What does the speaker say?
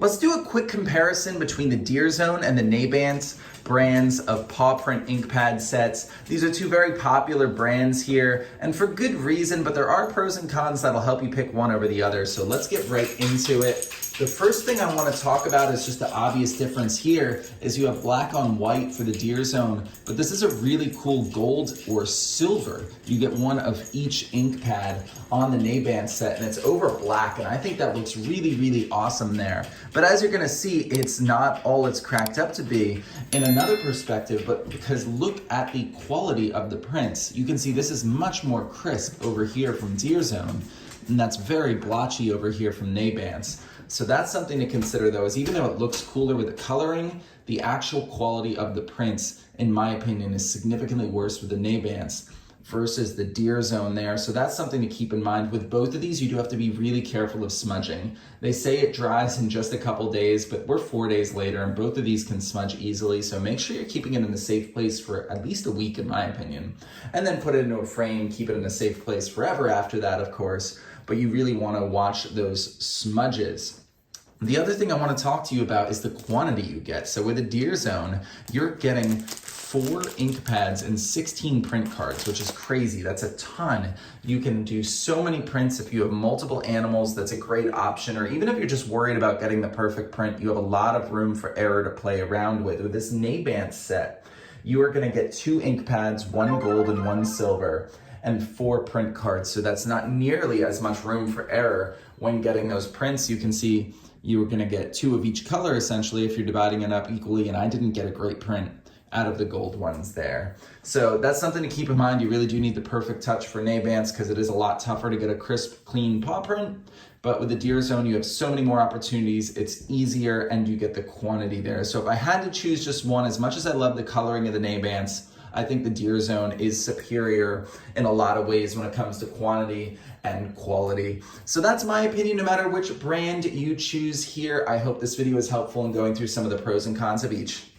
Let's do a quick comparison between the DeerZone and the Nabance brands of paw print ink pad sets. These are two very popular brands here, and for good reason, but there are pros and cons that'll help you pick one over the other. So let's get right into it. The first thing I want to talk about is just the obvious difference here is you have black on white for the DeerZone, but this is a really cool gold or silver. You get one of each ink pad on the Nabance set, and it's over black, and I think that looks really, really awesome there. But as you're gonna see, it's not all it's cracked up to be in another perspective, but because look at the quality of the prints. You can see this is much more crisp over here from DeerZone, and that's very blotchy over here from Nabance. So that's something to consider though, is even though it looks cooler with the coloring, the actual quality of the prints, in my opinion, is significantly worse with the Nabance versus the DeerZone there. So that's something to keep in mind. With both of these, you do have to be really careful of smudging. They say it dries in just a couple days, but we're 4 days later and both of these can smudge easily. So make sure you're keeping it in a safe place for at least a week, in my opinion. And then put it into a frame, keep it in a safe place forever after that, of course. But you really want to watch those smudges. The other thing I want to talk to you about is the quantity you get. So with a DeerZone, you're getting 4 ink pads and 16 print cards, which is crazy. That's a ton. You can do so many prints if you have multiple animals. That's a great option. Or even if you're just worried about getting the perfect print, you have a lot of room for error to play around with. With this Nabance set, you are going to get 2 ink pads, 1 gold and 1 silver, and 4 print cards. So that's not nearly as much room for error when getting those prints. You can see you are going to get 2 of each color essentially if you're dividing it up equally, and I didn't get a great print out of the gold ones there. So that's something to keep in mind. You really do need the perfect touch for Nabance because it is a lot tougher to get a crisp, clean paw print. But with the DeerZone, you have so many more opportunities. It's easier and you get the quantity there. So if I had to choose just one, as much as I love the coloring of the Nabance, I think the DeerZone is superior in a lot of ways when it comes to quantity and quality. So that's my opinion, no matter which brand you choose here. I hope this video is helpful in going through some of the pros and cons of each.